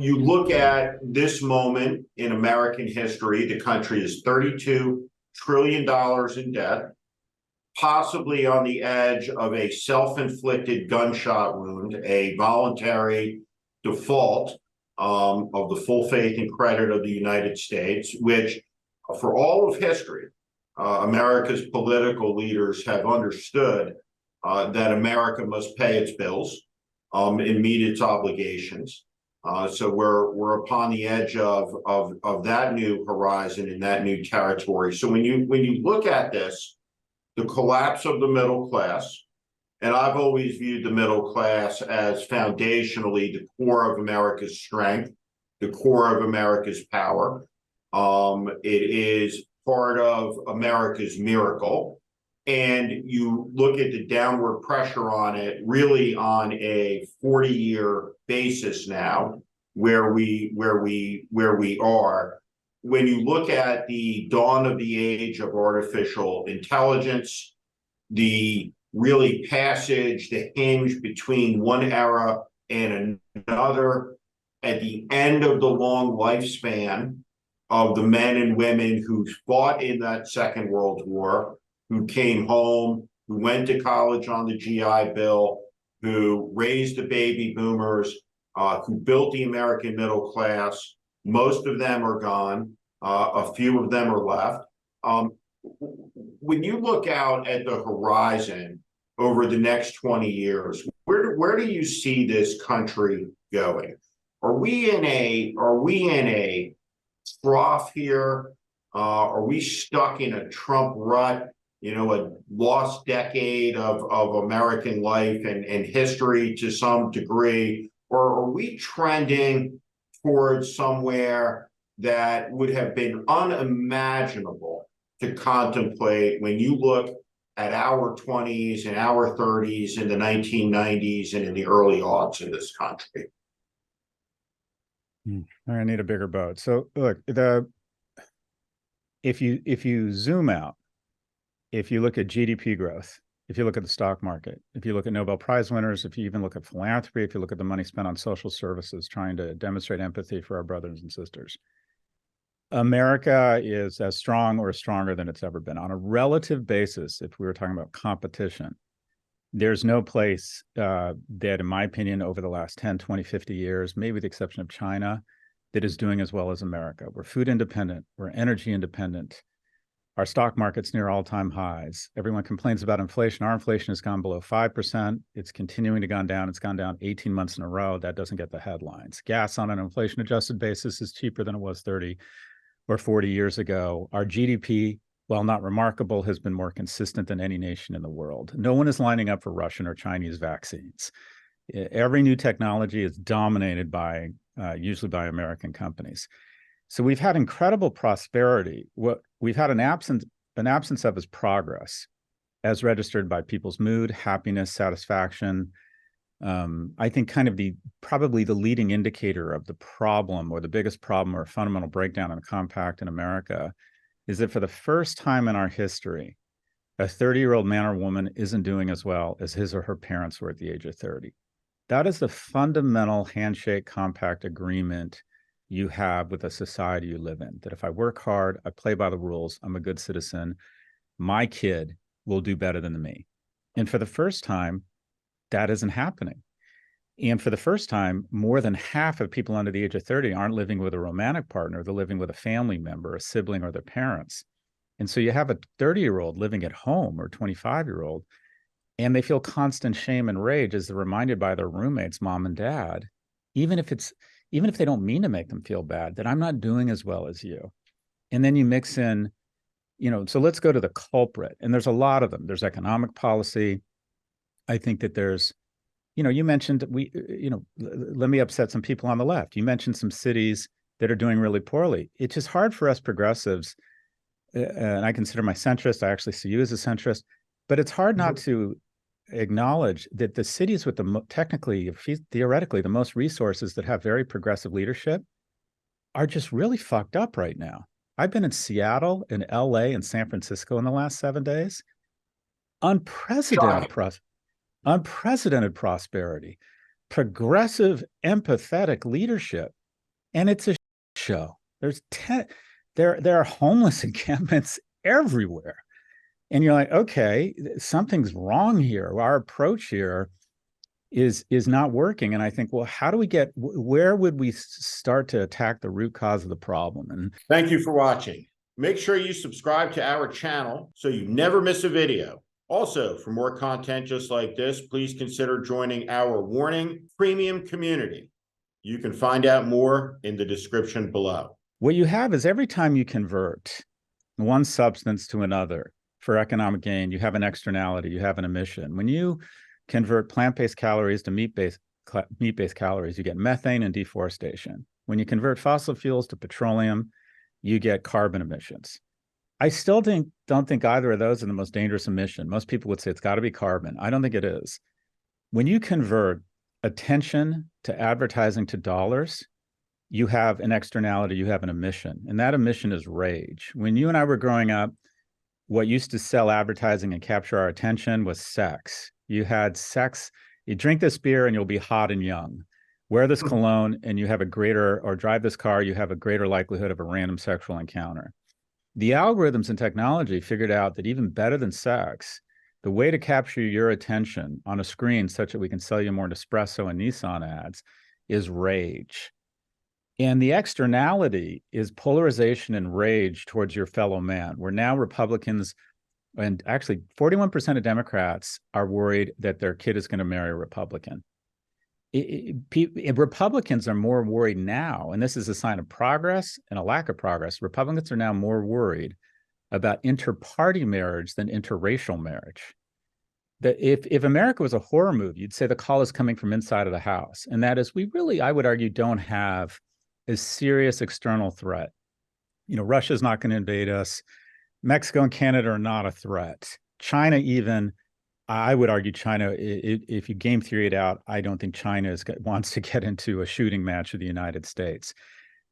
you look at this moment in American history, the country is $32 trillion in debt, possibly on the edge of a self-inflicted gunshot wound, a voluntary default of the full faith and credit of the United States, which for all of history, America's political leaders have understood that America must pay its bills and meet its obligations. So we're upon the edge of that new horizon and that new territory. So when you look at this, the collapse of the middle class, and I've always viewed the middle class as foundationally the core of America's strength, the core of America's power. It is part of America's miracle. And you look at the downward pressure on it really on a 40-year basis now, where we are. When you look at the dawn of the age of artificial intelligence, the really passage, the hinge between one era and another, at the end of the long lifespan of the men and women who fought in that Second World War, who came home, who went to college on the GI Bill, who raised the baby boomers, who built the American middle class. Most of them are gone. A few of them are left. When you look out at the horizon over the next 20 years, where do you see this country going? Are we in a trough here? Are we stuck in a Trump rut? You know, a lost decade of American life and history to some degree? Or are we trending towards somewhere that would have been unimaginable to contemplate when you look at our 20s and our 30s in the 1990s and in the early aughts in this country? I need a bigger boat. So look, if you zoom out, if you look at GDP growth, if you look at the stock market, if you look at Nobel Prize winners, if you even look at philanthropy, if you look at the money spent on social services, trying to demonstrate empathy for our brothers and sisters, America is as strong or stronger than it's ever been. On a relative basis, if we were talking about competition, there's no place that, in my opinion, over the last 10, 20, 50 years, maybe with the exception of China, that is doing as well as America. We're food independent. We're energy independent. Our stock market's near all-time highs. Everyone complains about inflation. Our inflation has gone below 5%. It's continuing to go down. It's gone down 18 months in a row. That doesn't get the headlines. Gas on an inflation-adjusted basis is cheaper than it was 30 or 40 years ago. Our GDP, while not remarkable, has been more consistent than any nation in the world. No one is lining up for Russian or Chinese vaccines. Every new technology is dominated by, usually by American companies. So we've had incredible prosperity. What we've had an absence of is progress, as registered by people's mood, happiness, satisfaction. I think kind of probably the leading indicator of the problem, or the biggest problem, or fundamental breakdown in a compact in America, is that for the first time in our history, a 30-year-old man or woman isn't doing as well as his or her parents were at the age of 30. That is the fundamental handshake compact agreement you have with the society you live in, that if I work hard, I play by the rules, I'm a good citizen, my kid will do better than me. And for the first time, that isn't happening. And for the first time, more than half of people under the age of 30 aren't living with a romantic partner. They're living with a family member, a sibling, or their parents. And so you have a 30-year-old living at home, or a 25-year-old, and they feel constant shame and rage as they're reminded by their roommates, mom and dad, even if they don't mean to make them feel bad, that I'm not doing as well as you. And then you mix in, so let's go to the culprit. And there's a lot of them. There's economic policy. I think that there's, you mentioned, let me upset some people on the left. You mentioned some cities that are doing really poorly. It's just hard for us progressives, and I consider my centrist, I actually see you as a centrist, but it's hard not to acknowledge that the cities with theoretically, the most resources that have very progressive leadership are just really fucked up right now. I've been in Seattle, in LA, and San Francisco in the last 7 days. Unprecedented prosperity, progressive, empathetic leadership. And it's a show. There are homeless encampments everywhere. And you're like, okay, something's wrong here. Our approach here is not working. And I think, well, how do we where would we start to attack the root cause of the problem? And thank you for watching. Make sure you subscribe to our channel so you never miss a video. Also, for more content just like this, please consider joining our Warning Premium community. You can find out more in the description below. What you have is every time you convert one substance to another for economic gain, you have an externality, you have an emission. When you convert plant-based calories to meat-based calories, you get methane and deforestation. When you convert fossil fuels to petroleum, you get carbon emissions. I still don't think either of those are the most dangerous emission. Most people would say it's got to be carbon. I don't think it is. When you convert attention to advertising to dollars, you have an externality, you have an emission, and that emission is rage. When you and I were growing up, what used to sell advertising and capture our attention was sex. You had sex, you drink this beer and you'll be hot and young. Wear this cologne and you have or drive this car, you have a greater likelihood of a random sexual encounter. The algorithms and technology figured out that even better than sex, the way to capture your attention on a screen such that we can sell you more Nespresso and Nissan ads is rage. And the externality is polarization and rage towards your fellow man. Where now Republicans, and actually 41% of Democrats are worried that their kid is going to marry a Republican. Republicans are more worried now, and this is a sign of progress and a lack of progress. Republicans are now more worried about inter-party marriage than interracial marriage. That if America was a horror movie, you'd say the call is coming from inside of the house. And that is, we really, I would argue, don't have a serious external threat. You know, Russia's not going to invade us. Mexico and Canada are not a threat. China even, I would argue China, if you game theory it out, I don't think China wants to get into a shooting match with the United States.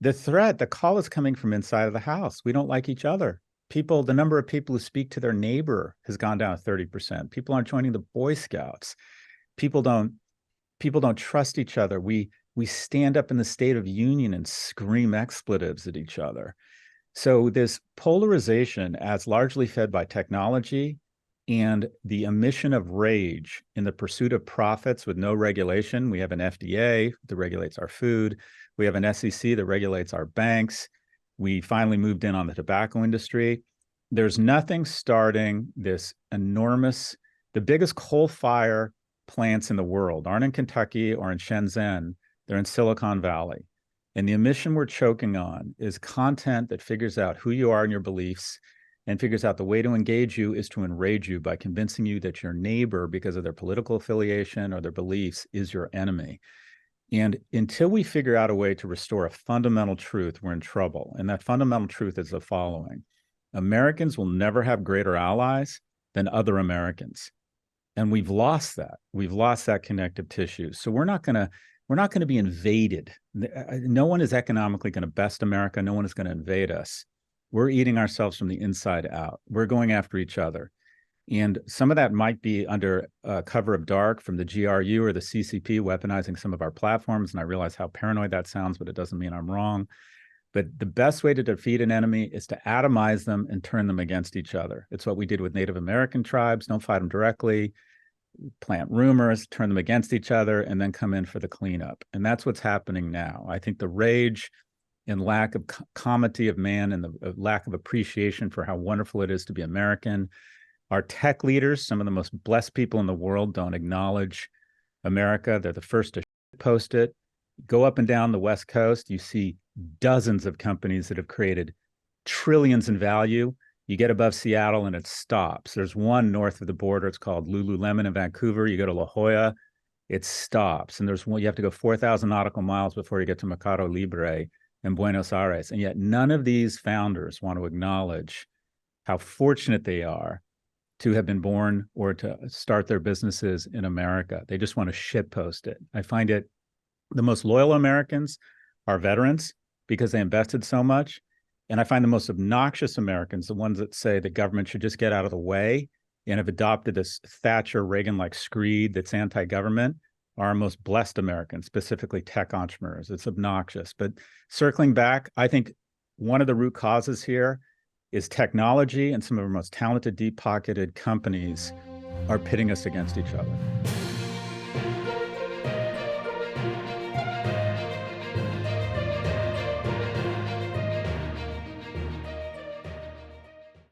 The call is coming from inside of the house. We don't like each other. The number of people who speak to their neighbor has gone down to 30%. People aren't joining the Boy Scouts. People don't trust each other. We stand up in the State of Union and scream expletives at each other. So this polarization, as largely fed by technology and the emission of rage in the pursuit of profits with no regulation. We have an FDA that regulates our food. We have an SEC that regulates our banks. We finally moved in on the tobacco industry. There's nothing starting this enormous, the biggest coal fire plants in the world aren't in Kentucky or in Shenzhen. They're in Silicon Valley. And the emission we're choking on is content that figures out who you are and your beliefs and figures out the way to engage you is to enrage you by convincing you that your neighbor, because of their political affiliation or their beliefs, is your enemy. And until we figure out a way to restore a fundamental truth, we're in trouble. And that fundamental truth is the following: Americans will never have greater allies than other Americans. And we've lost that. We've lost that connective tissue. So we're not going to be invaded. No one is economically going to best America. No one is going to invade us. We're eating ourselves from the inside out. We're going after each other. And some of that might be under cover of dark from the GRU or the CCP weaponizing some of our platforms. And I realize how paranoid that sounds, but it doesn't mean I'm wrong. But the best way to defeat an enemy is to atomize them and turn them against each other. It's what we did with Native American tribes. Don't fight them directly, plant rumors, turn them against each other, and then come in for the cleanup. And that's what's happening now. I think the rage and lack of comity of man and the lack of appreciation for how wonderful it is to be American. Our tech leaders, some of the most blessed people in the world, don't acknowledge America. They're the first to post it. Go up and down the West Coast, you see dozens of companies that have created trillions in value. You get above Seattle and it stops. There's one north of the border. It's called Lululemon in Vancouver. You go to La Jolla, it stops. And there's one, you have to go 4,000 nautical miles before you get to Mercado Libre in Buenos Aires. And yet none of these founders want to acknowledge how fortunate they are to have been born or to start their businesses in America. They just want to shitpost it. I find it the most loyal Americans are veterans because they invested so much. And I find the most obnoxious Americans, the ones that say the government should just get out of the way and have adopted this Thatcher Reagan-like screed that's anti-government, our most blessed Americans, specifically tech entrepreneurs. It's obnoxious. But circling back, I think one of the root causes here is technology, and some of our most talented, deep-pocketed companies are pitting us against each other.